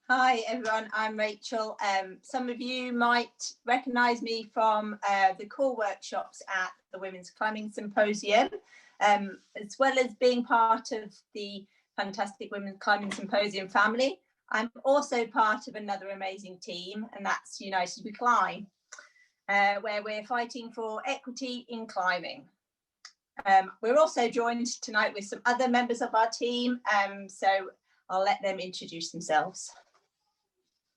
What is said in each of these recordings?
Hi everyone, I'm Rachel. Some of you might recognise me from the core workshops at the Women's Climbing Symposium, as well as being part of the fantastic Women's Climbing Symposium family. I'm also part of another amazing team, and that's United We Climb, where we're fighting for equity in climbing. We're also joined tonight with some other members of our team, so I'll let them introduce themselves.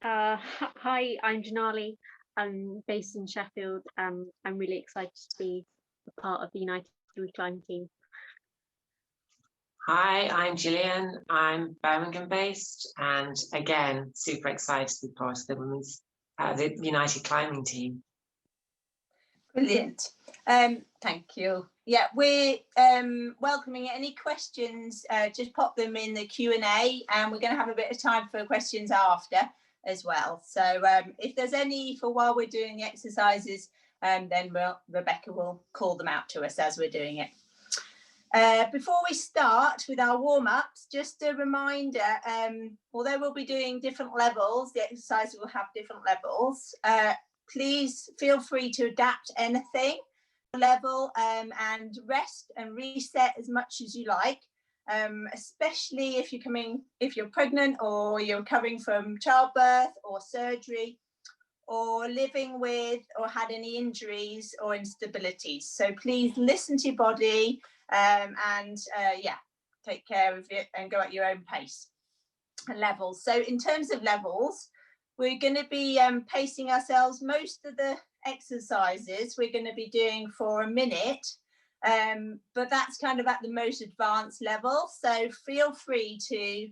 Hi, I'm Janali. I'm based in Sheffield. I'm really excited to be a part of the United We Climb team. Hi, I'm Gillian. I'm Birmingham based, and again, super excited to be part of the United Climbing team. Brilliant. Thank you. Yeah, we're welcoming any questions. Just pop them in the Q&A, and we're going to have a bit of time for questions after as well. So if there's any for while we're doing the exercises, then Rebecca will call them out to us as we're doing it. Before we start with our warm-ups, just a reminder, although we'll be doing different levels, the exercises will have different levels. Please feel free to adapt anything level and rest and reset as much as you like. Especially if you're pregnant or you're recovering from childbirth or surgery or living with or had any injuries or instabilities. So please listen to your body and take care of it and go at your own pace and levels. So in terms of levels, we're going to be pacing ourselves. Most of the exercises we're going to be doing for a minute. But that's kind of at the most advanced level. So feel free to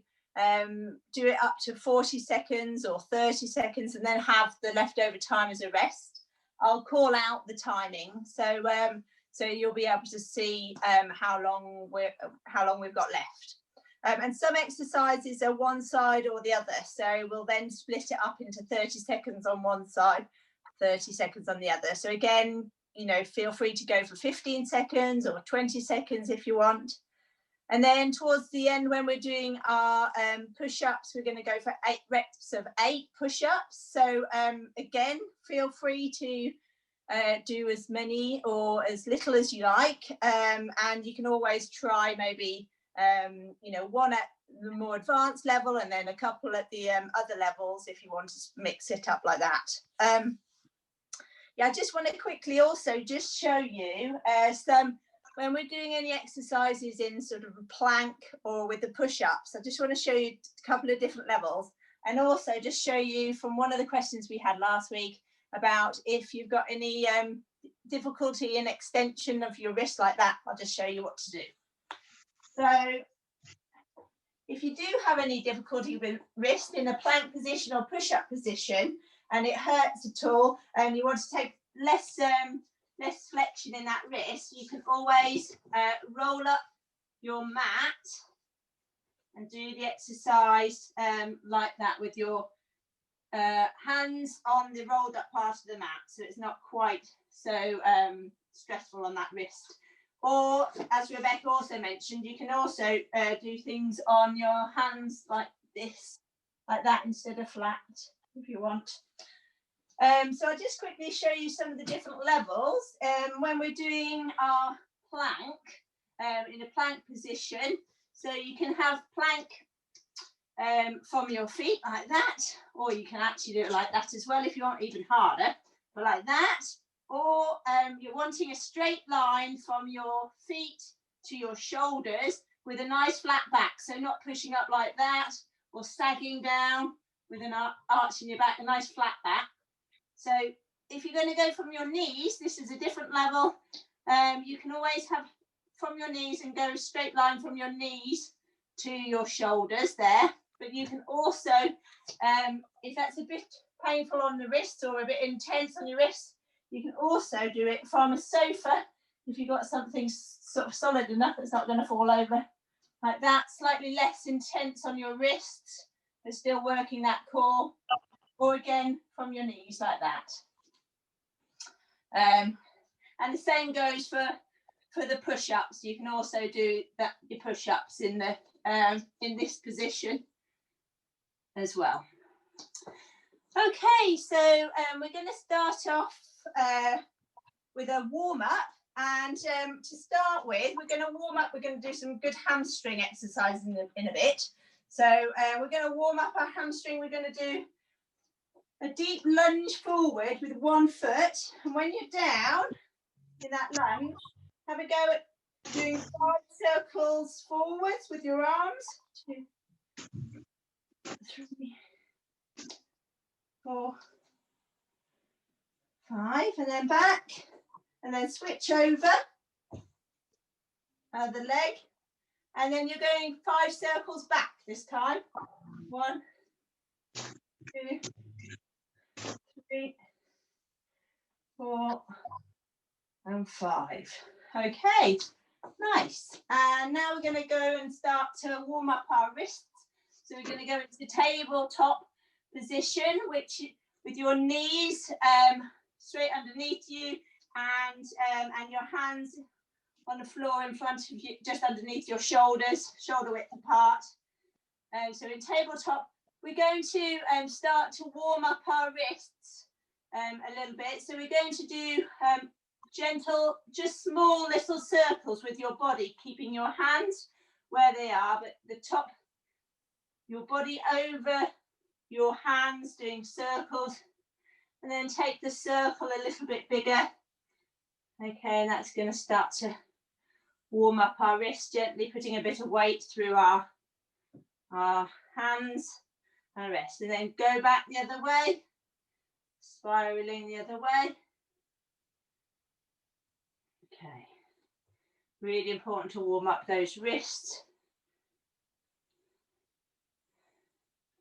do it up to 40 seconds or 30 seconds and then have the leftover time as a rest. I'll call out the timing. So you'll be able to see how long we've got left. And some exercises are one side or the other. So we'll then split it up into 30 seconds on one side, 30 seconds on the other. So again, feel free to go for 15 seconds or 20 seconds if you want. And then towards the end, when we're doing our push-ups, we're going to go for 8 reps of 8 push-ups. So again, feel free to do as many or as little as you like. And you can always try maybe, one at the more advanced level and then a couple at the other levels if you want to mix it up like that. I just want to quickly also just show you when we're doing any exercises in sort of a plank or with the push-ups, I just want to show you a couple of different levels and also just show you from one of the questions we had last week about if you've got any difficulty in extension of your wrist like that, I'll just show you what to do. So if you do have any difficulty with wrist in a plank position or push-up position, and it hurts at all, and you want to take less flexion in that wrist, you can always roll up your mat and do the exercise like that with your hands on the rolled up part of the mat, so it's not quite so stressful on that wrist. Or, as Rebecca also mentioned, you can also do things on your hands like this, like that, instead of flat, if you want. So I'll just quickly show you some of the different levels. When we're doing our plank, in a plank position, so you can have plank from your feet like that, or you can actually do it like that as well if you want, even harder, but like that. Or you're wanting a straight line from your feet to your shoulders with a nice flat back, so not pushing up like that or sagging down with an arch in your back, a nice flat back. So if you're going to go from your knees, this is a different level. You can always have from your knees and go a straight line from your knees to your shoulders there. But you can also, if that's a bit painful on the wrists or a bit intense on your wrists, you can also do it from a sofa if you've got something sort of solid enough that's not going to fall over. Like that, slightly less intense on your wrists, but still working that core. Or again, from your knees like that. And the same goes for the push-ups. You can also do that, your push-ups in this position as well. Okay, so we're going to start off with a warm-up, and to start with, we're going to warm up. We're going to do some good hamstring exercises in a bit. So we're going to warm up our hamstring. We're going to do a deep lunge forward with one foot, and when you're down in that lunge, have a go at doing 5 circles forwards with your arms. 2, 3, 4, 5, and then back, and then switch over the leg, and then you're going 5 circles back this time. 1, 2, 3, 4, and 5. Okay, nice. And now we're going to go and start to warm up our wrists. So we're going to go into the tabletop position, which with your knees straight underneath you, and your hands on the floor in front of you, just underneath your shoulders, shoulder width apart. So in tabletop, we're going to start to warm up our wrists a little bit. So we're going to do gentle, just small little circles with your body, keeping your hands where they are, but the top, your body over your hands, doing circles, and then take the circle a little bit bigger. Okay, and that's going to start to warm up our wrists, gently putting a bit of weight through our hands and wrists, and then go back the other way, spiraling the other way. Okay, really important to warm up those wrists.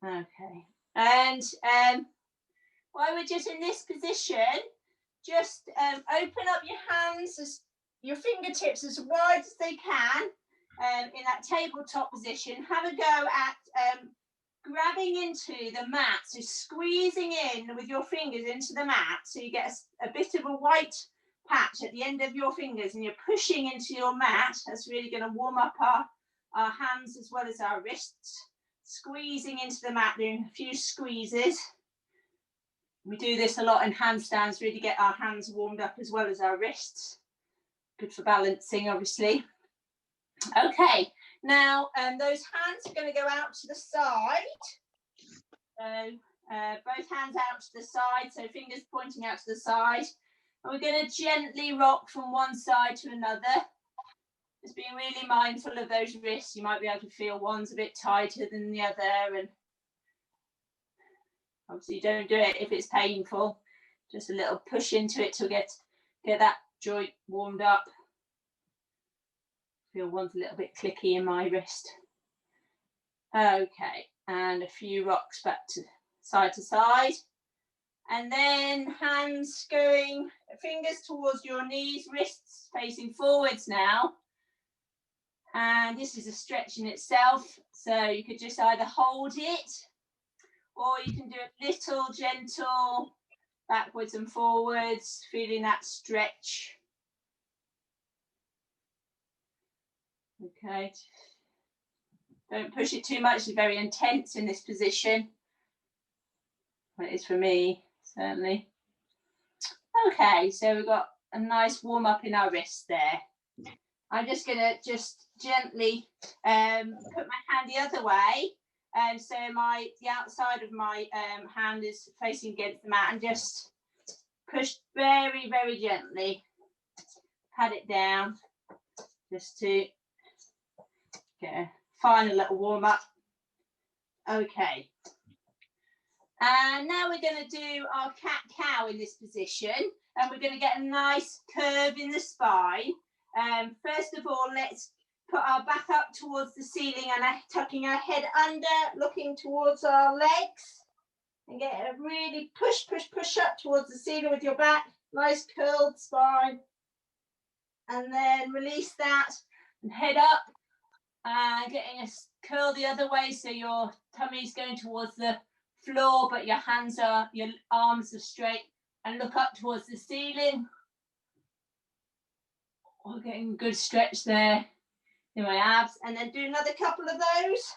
Okay, and while we're just in this position, just open up your hands, your fingertips as wide as they can in that tabletop position. Have a go at grabbing into the mat, so squeezing in with your fingers into the mat, so you get a bit of a white patch at the end of your fingers, and you're pushing into your mat. That's really going to warm up our hands as well as our wrists. Squeezing into the mat, doing a few squeezes. We do this a lot in handstands, really get our hands warmed up as well as our wrists. Good for balancing, obviously. Okay, now those hands are going to go out to the side. So both hands out to the side, so fingers pointing out to the side. And we're going to gently rock from one side to another. Just being really mindful of those wrists. You might be able to feel one's a bit tighter than the other, and obviously don't do it if it's painful. Just a little push into it to get that joint warmed up. Feel one's a little bit clicky in my wrist. Okay, and a few rocks back to side. And then hands going, fingers towards your knees, wrists facing forwards now. And this is a stretch in itself. So you could just either hold it, or you can do a little gentle backwards and forwards, feeling that stretch. Okay. Don't push it too much. It's very intense in this position. It is for me, certainly. Okay, so we've got a nice warm up in our wrists there. I'm just going to just gently put my hand the other way. So the outside of my hand is facing against the mat, and just push very, very gently. Pat it down just to get a final little warm up. Okay. And now we're going to do our cat-cow in this position, and we're going to get a nice curve in the spine. First of all, let's put our back up towards the ceiling and tucking our head under, looking towards our legs, and get a really push up towards the ceiling with your back. Nice curled spine. And then release that and head up, and getting a curl the other way, so your tummy's going towards the floor, but your arms are straight, and look up towards the ceiling. We're getting a good stretch there in my abs, and then do another couple of those.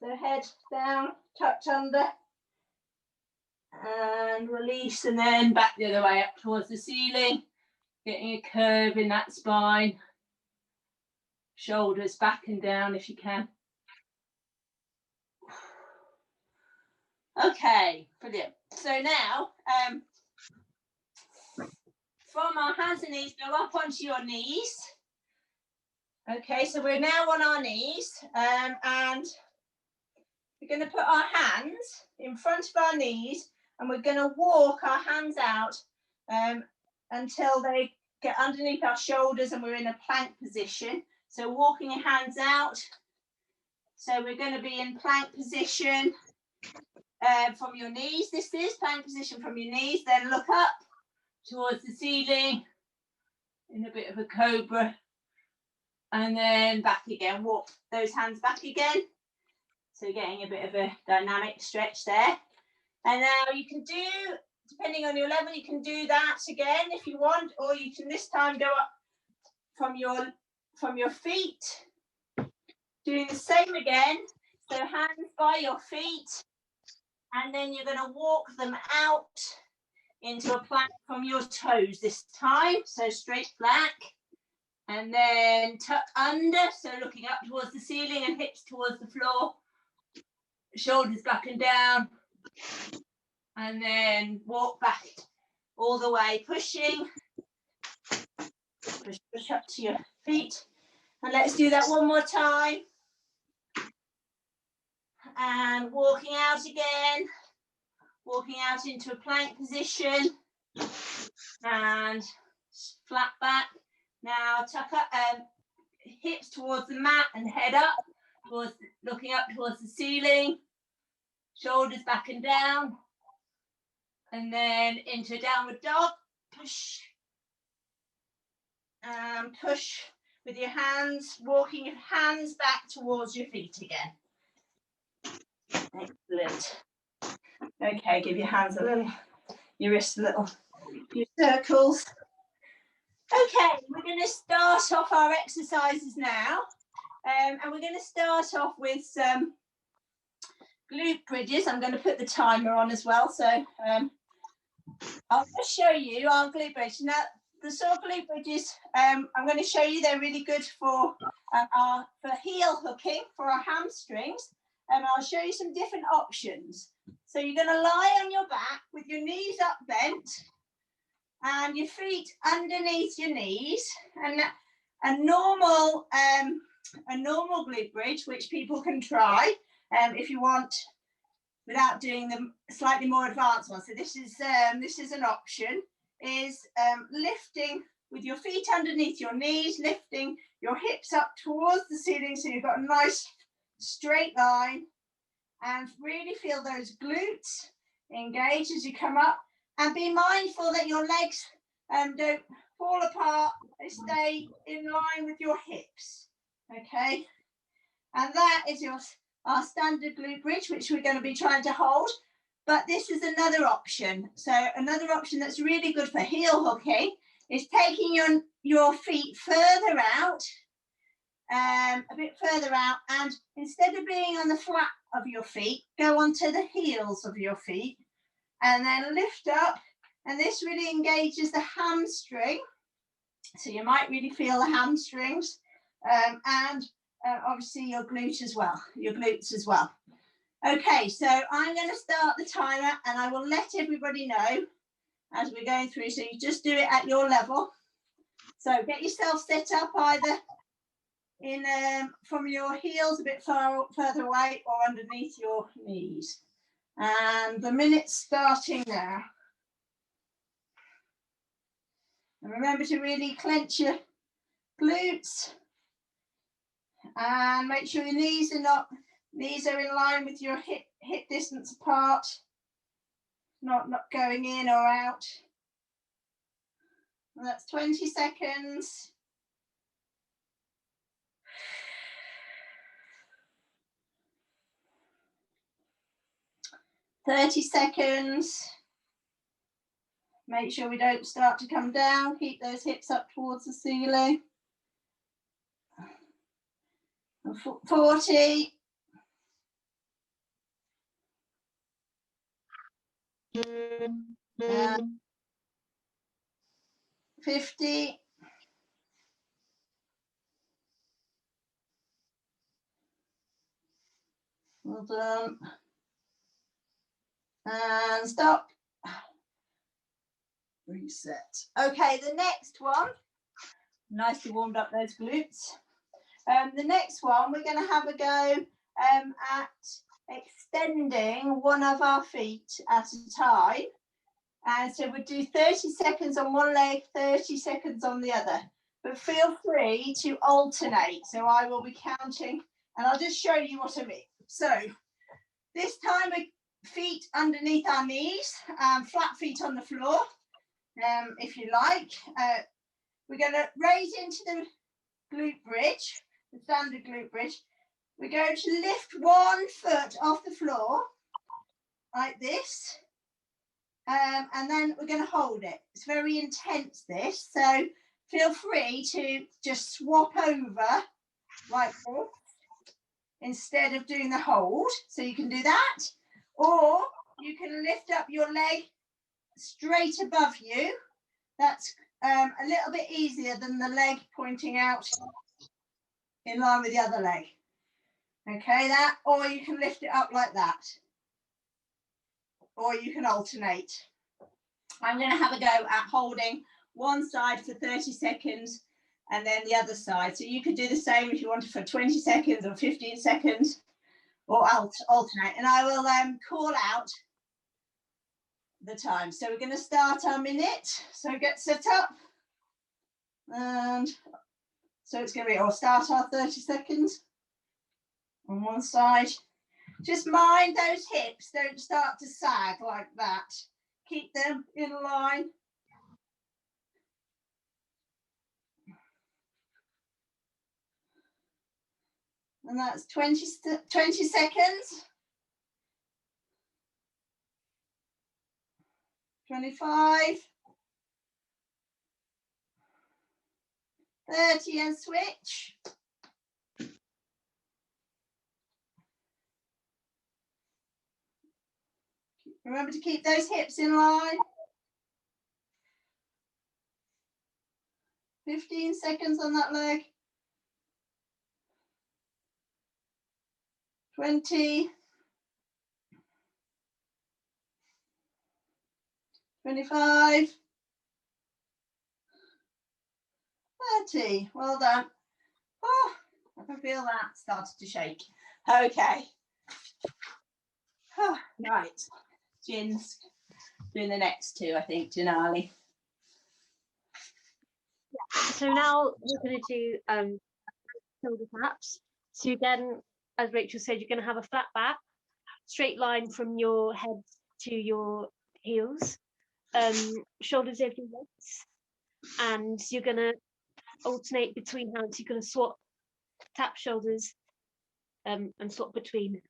So head down, tucked under, and release, and then back the other way up towards the ceiling, getting a curve in that spine. Shoulders back and down if you can. Okay, brilliant. So now, from our hands and knees, go up onto your knees. Okay, so we're now on our knees, and we're going to put our hands in front of our knees, and we're going to walk our hands out until they get underneath our shoulders and we're in a plank position. So walking your hands out. So we're going to be in plank position from your knees. This is plank position from your knees. Then look up towards the ceiling in a bit of a cobra. And then back again. Walk those hands back again. So getting a bit of a dynamic stretch there. And now you can do, depending on your level, you can do that again if you want, or you can this time go up from your feet, doing the same again. So hands by your feet, and then you're going to walk them out into a plank from your toes this time. So straight back, and then tuck under, so looking up towards the ceiling and hips towards the floor, shoulders back and down, and then walk back all the way, pushing, push up to your feet. And let's do that one more time. And walking out again, walking out into a plank position, and flat back. Now tuck up, hips towards the mat and head up, towards looking up towards the ceiling, shoulders back and down, and then into a downward dog. Push and push with your hands, walking your hands back towards your feet again. Excellent. Okay, give your hands a little, your wrists a little, your circles. Okay, we're going to start off our exercises now, and we're going to start off with some glute bridges. I'm going to put the timer on as well, so I'll just show you our glute bridge. Now, the sort of glute bridges I'm going to show you, they're really good for heel hooking for our hamstrings, and I'll show you some different options. So you're going to lie on your back with your knees up bent and your feet underneath your knees, and a normal glute bridge, which people can try if you want, without doing the slightly more advanced one. So this is an option, is lifting with your feet underneath your knees, lifting your hips up towards the ceiling so you've got a nice straight line, and really feel those glutes engage as you come up, and be mindful that your legs don't fall apart, they stay in line with your hips. Okay, and that is our standard glute bridge, which we're going to be trying to hold. But this is another option. So another option that's really good for heel hooking is taking your feet further out, a bit further out, and instead of being on the flat of your feet, go onto the heels of your feet, and then lift up. And this really engages the hamstring. So you might really feel the hamstrings, and obviously your glutes as well. Okay, so I'm going to start the timer, and I will let everybody know as we're going through. So you just do it at your level. So get yourself set up either in from your heels a bit further away or underneath your knees. And the minute's starting now. And remember to really clench your glutes and make sure your knees are in line with your hip distance apart, not going in or out. And that's 20 seconds. ,30 seconds. Make sure we don't start to come down. Keep those hips up towards the ceiling. 40. 50. Well done. And stop. Reset. Okay, the next one. Nicely warmed up those glutes. The next one, we're going to have a go at extending one of our feet at a time. And so we'll do 30 seconds on one leg, 30 seconds on the other. But feel free to alternate. So I will be counting and I'll just show you what I mean. So this time, feet underneath our knees, flat feet on the floor, if you like. We're going to raise into the glute bridge, the standard glute bridge. We're going to lift one foot off the floor, like this. And then we're going to hold it. It's very intense, this. So feel free to just swap over like this instead of doing the hold. So you can do that. Or you can lift up your leg straight above you. That's a little bit easier than the leg pointing out in line with the other leg. Okay, that, or you can lift it up like that. Or you can alternate. I'm going to have a go at holding one side for 30 seconds and then the other side. So you could do the same if you wanted for 20 seconds or 15 seconds or alternate. And I will call out the time. So we're going to start our minute. So get set up. And so it's going to be, or start our 30 seconds on one side. Just mind those hips don't start to sag like that. Keep them in line. And that's 20 seconds. 25. 30 and switch. Remember to keep those hips in line. 15 seconds on that leg. 20. 25. 30. Well done. Oh, I can feel that started to shake. Okay. Oh, right. Jin's doing the next two, I think, Janali. So now we're going to do shoulder taps. So again, as Rachel said, you're going to have a flat back, straight line from your head to your heels, shoulders over your legs, and you're going to alternate between hands. You're going to swap, tap shoulders, and swap between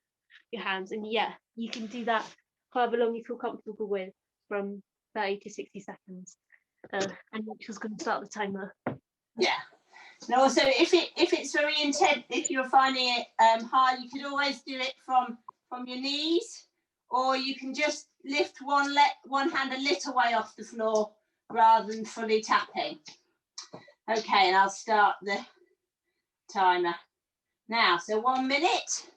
your hands. And yeah, you can do that however long you feel comfortable with, from 30 to 60 seconds. And Rachel's going to start the timer. Yeah. And also, if it's very intense, if you're finding it hard, you could always do it from your knees, or you can just lift one hand a little way off the floor rather than fully tapping. Okay, and I'll start the timer now. So 1 minute.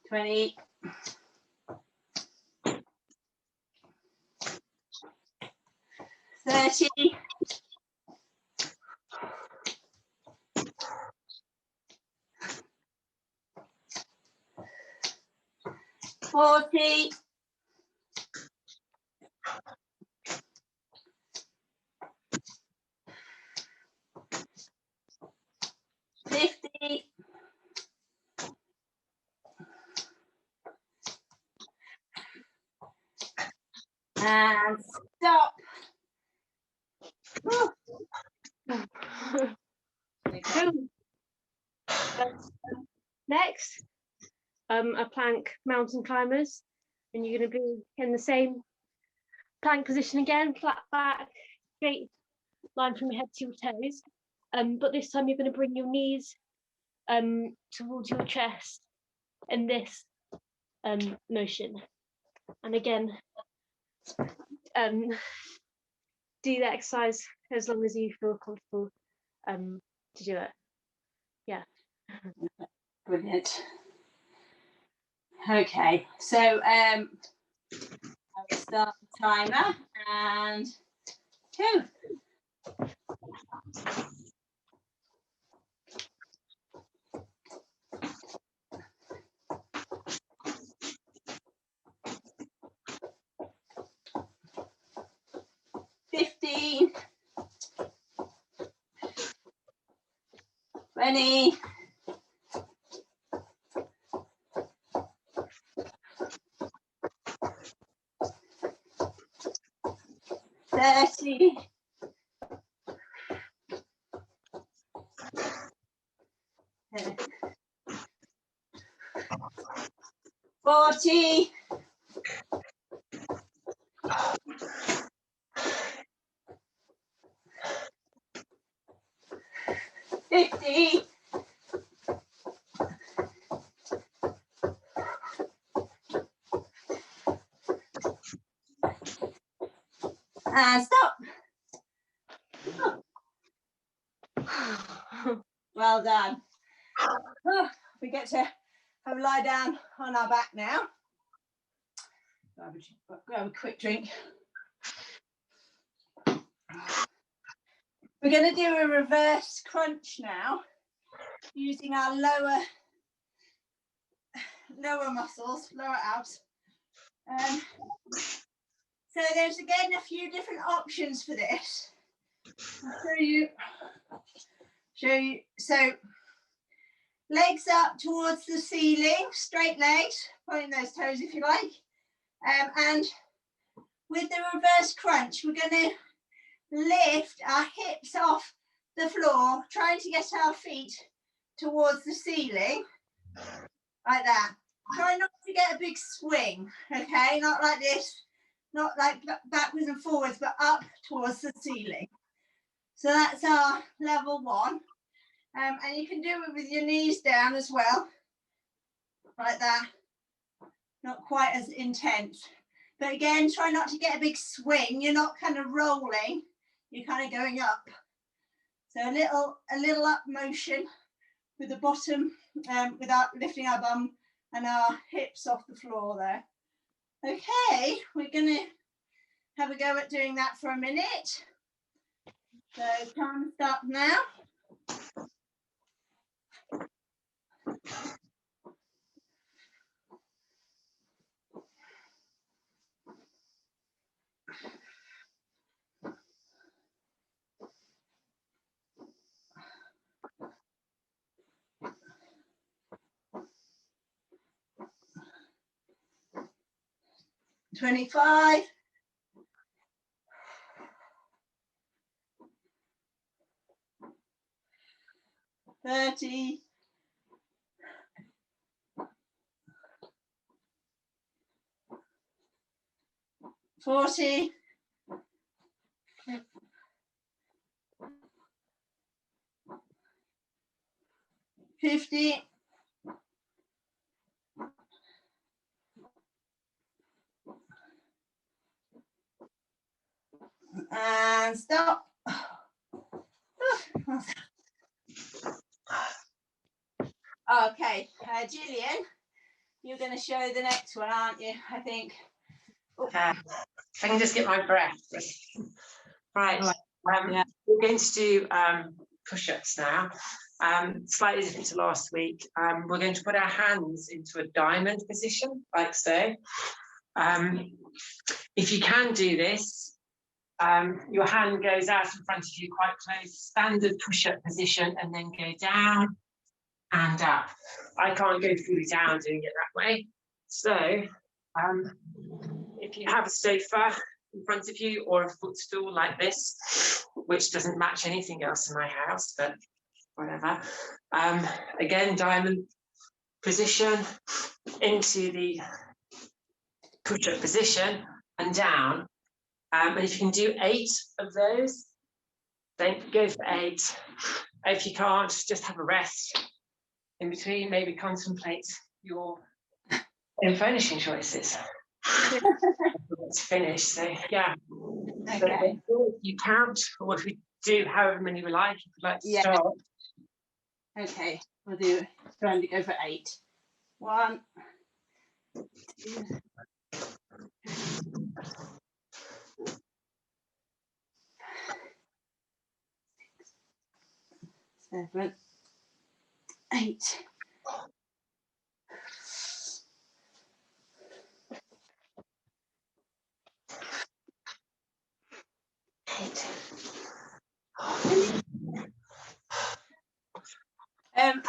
$20. 30. 40. 50. And stop. Next, a plank mountain climbers, and you're going to be in the same plank position again, flat back, straight line from your head to your toes. But this time you're going to bring your knees towards your chest in this motion. And again, do that exercise as long as you feel comfortable to do it. Yeah. Brilliant. Okay, so I will start the timer and 2. $15, $20, $30, $40, $50, and stop. Well done. We get to have a lie down on our back now. Grab a quick drink. We're going to do a reverse crunch now using our lower muscles, lower abs. So there's again a few different options for this. I'll show you. So legs up towards the ceiling, straight legs, pointing those toes if you like. And with the reverse crunch, we're going to lift our hips off the floor, trying to get our feet towards the ceiling, like that. Try not to get a big swing, okay? Not like this, not like backwards and forwards, but up towards the ceiling. So that's our level 1. And you can do it with your knees down as well, like that. Not quite as intense. But again, try not to get a big swing. You're not kind of rolling, you're kind of going up. So a little up motion with the bottom, without lifting our bum and our hips off the floor there. Okay, we're going to have a go at doing that for a minute. So time start now. $25, $30, $40, $50, and stop. Okay, Gillian, you're going to show the next one, aren't you? I think. If I can just get my breath. Right, Yeah. we're going to do push-ups now. Slightly different to last week. We're going to put our hands into a diamond position, like so. If you can do this, your hand goes out in front of you quite close, standard push-up position, and then go down and up. I can't go fully down doing it that way. So if you have a sofa in front of you or a footstool like this, which doesn't match anything else in my house, but whatever. Again, diamond position into the push-up position and down. And if you can do 8 of those, then go for 8. If you can't, just have a rest in between, maybe contemplate your furnishing choices. It's finished, so yeah. Okay. So you count, or if you do however many we like, if you'd like to start. Okay, we'll do trying to go for 8. 1, 2, 7, 8.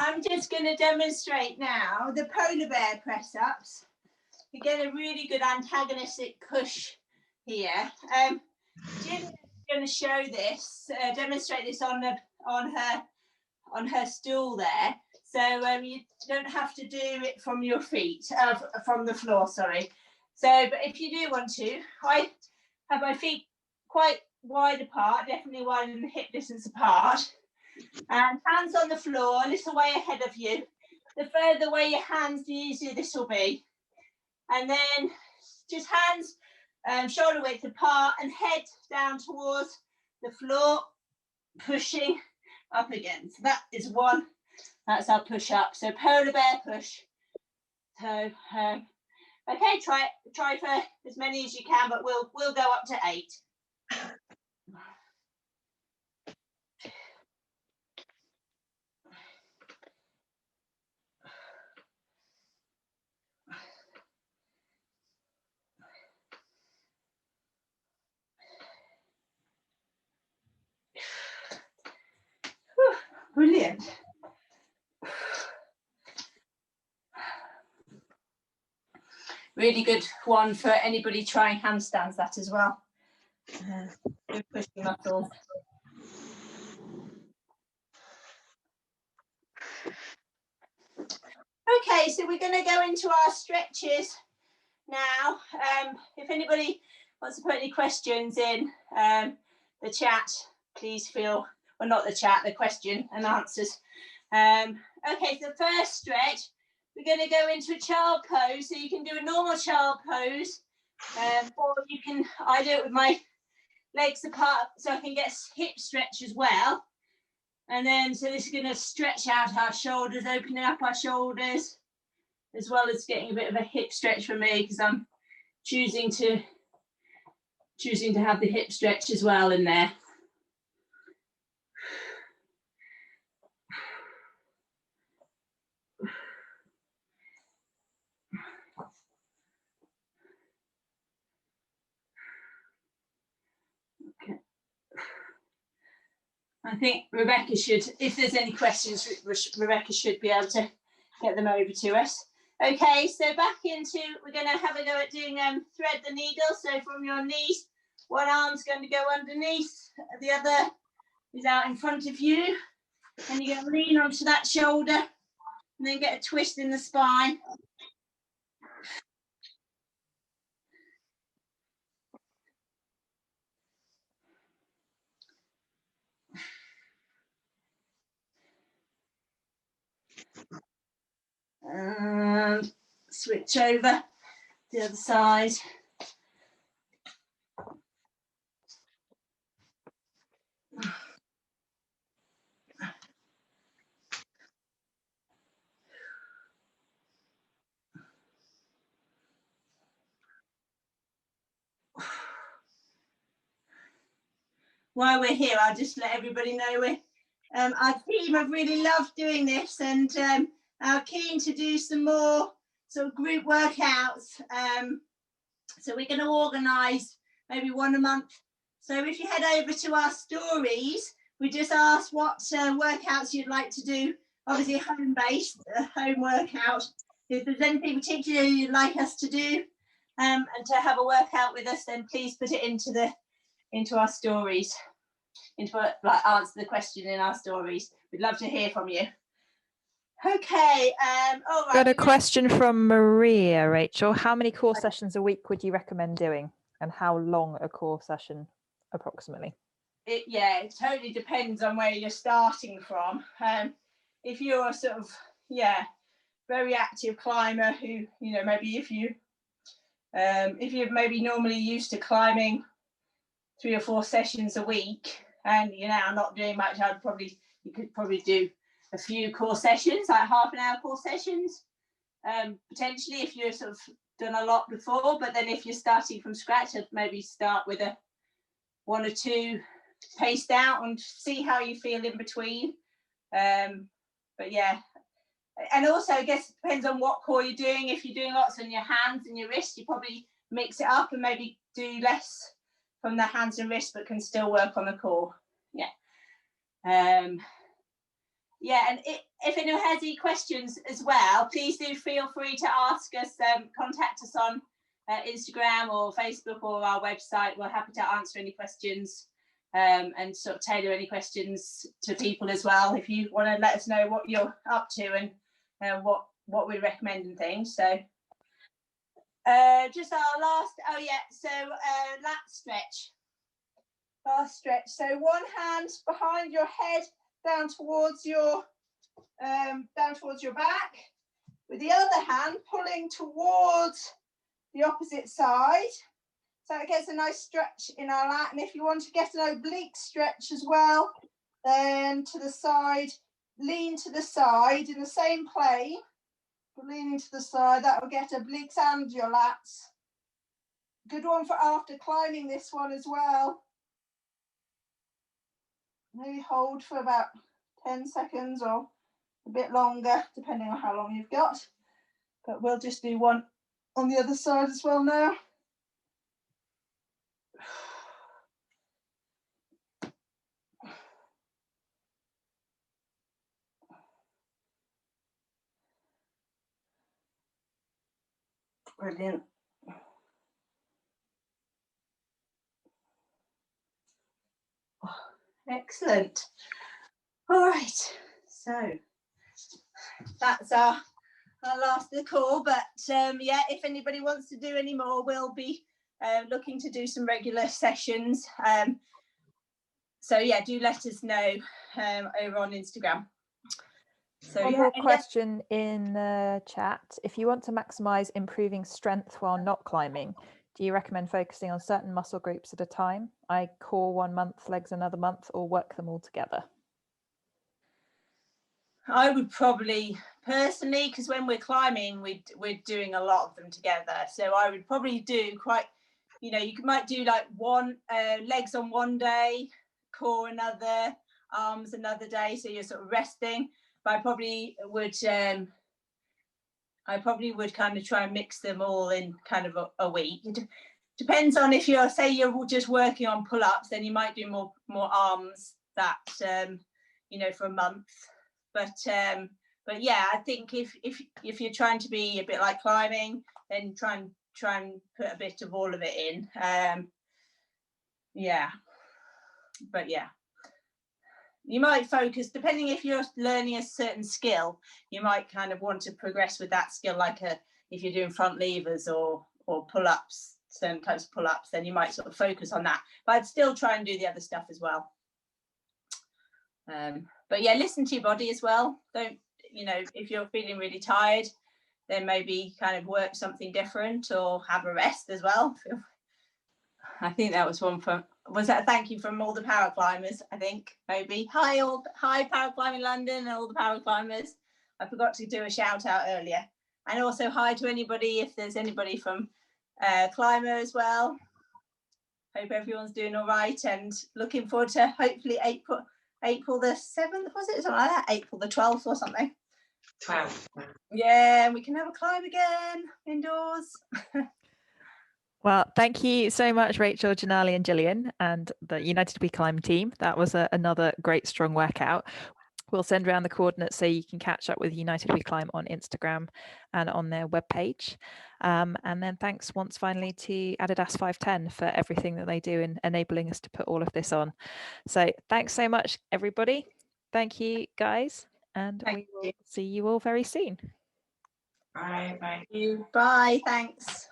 I'm just going to demonstrate now the polar bear press ups. You get a really good antagonistic push here. Jim's going to show this, demonstrate this on her stool there. So you don't have to do it from your feet, from the floor, sorry. So, but if you do want to, I have my feet quite wide apart, definitely wider than hip distance apart. And hands on the floor, a little way ahead of you. The further away your hands, the easier this will be. And then just hands shoulder width apart and head down towards the floor, pushing up again. So that is 1. That's our push up. So polar bear push. So okay, try for as many as you can, but we'll go up to 8. Brilliant. Really good one for anybody trying handstands, that as well. Good pushing muscles. Okay, so we're going to go into our stretches now. If anybody wants to put any questions in the chat, please feel, well, not the chat, the question and answers. Okay, so the first stretch, we're going to go into a child pose. So you can do a normal child pose, or you can, I do it with my legs apart so I can get hip stretch as well. And then, so this is going to stretch out our shoulders, opening up our shoulders, as well as getting a bit of a hip stretch for me, because I'm choosing to have the hip stretch as well in there. Okay. I think Rebecca should, if there's any questions, Rebecca should be able to get them over to us. Okay, so back into, we're going to have a go at doing thread the needle. So from your knees, one arm's going to go underneath, the other is out in front of you. And you're going to lean onto that shoulder and then get a twist in the spine. And switch over the other side. While we're here, I'll just let everybody know our team have really loved doing this and are keen to do some more sort of group workouts. So we're going to organise maybe one a month. So if you head over to our stories, we just asked what workouts you'd like to do. Obviously home-based, home workout. If there's anything particular you'd like us to do and to have a workout with us, then please put it into our stories, answer the question in our stories. We'd love to hear from you. Okay. All right. Got a we're gonna- question from Maria, Rachel. How many core sessions a week would you recommend doing, and how long a core session approximately? It totally depends on where you're starting from. If you're a sort of very active climber who, maybe if you're maybe normally used to climbing 3 or 4 sessions a week and you're now not doing much, you could probably do a few core sessions, like half an hour core sessions, potentially if you're sort of done a lot before. But then if you're starting from scratch, I'd maybe start with a 1 or 2 paced out and see how you feel in between. But yeah, and also I guess it depends on what core you're doing. If you're doing lots on your hands and your wrists, you probably mix it up and maybe do less from the hands and wrists, but can still work on the core. And if anyone has any questions as well, please do feel free to ask us. Contact us on Instagram or Facebook or our website. We're happy to answer any questions and sort of tailor any questions to people as well. If you want to let us know what you're up to and what we recommend and things. So just our last, lat stretch. Last stretch. So one hand behind your head, down towards your back, with the other hand pulling towards the opposite side, so it gets a nice stretch in our lat. And if you want to get an oblique stretch as well, then to the side, lean to the side in the same plane, leaning to the side, that will get obliques and your lats. Good one for after climbing, this one as well. Maybe hold for about 10 seconds or a bit longer, depending on how long you've got. But we'll just do one on the other side as well now. Brilliant. Excellent. All right, so that's our last of the call, but if anybody wants to do any more, we'll be looking to do some regular sessions. So yeah, do let us know over on Instagram. So One more question in the chat. If you want to maximize improving strength while not climbing, do you recommend focusing on certain muscle groups at a time? Core 1 month, legs another month, or work them all together? I would probably personally, because when we're climbing, we're doing a lot of them together. So I would probably do you might do like one legs on one day, core another, arms another day. So you're sort of resting. But I probably would kind of try and mix them all in kind of a week. It depends on if you're just working on pull-ups, then you might do more arms that for a month. But yeah, I think if you're trying to be a bit like climbing, then try and put a bit of all of it in. But yeah, you might focus, depending if you're learning a certain skill, you might kind of want to progress with that skill, like if you're doing front levers or pull-ups, certain types of pull-ups, then you might sort of focus on that. But I'd still try and do the other stuff as well. But yeah, listen to your body as well. Don't, if you're feeling really tired, then maybe kind of work something different or have a rest as well. I think that was one was that a thank you from all the power climbers, I think, maybe. Hi Power Climbing London and all the power climbers. I forgot to do a shout out earlier. And also hi to anybody, if there's anybody from Climber as well. Hope everyone's doing all right and looking forward to hopefully April the 7th, was it? Something like that, April the 12th or something. 12th. Yeah, and we can have a climb again indoors. Well, thank you so much, Rachel, Janali and Gillian and the United We Climb team. That was another great, strong workout. We'll send around the coordinates so you can catch up with United We Climb on Instagram and on their webpage. And then thanks once finally to Adidas 510 for everything that they do in enabling us to put all of this on. So thanks so much, everybody. Thank you, guys. and Thank we will you. see you all very soon. Bye. Bye. Bye. Thanks.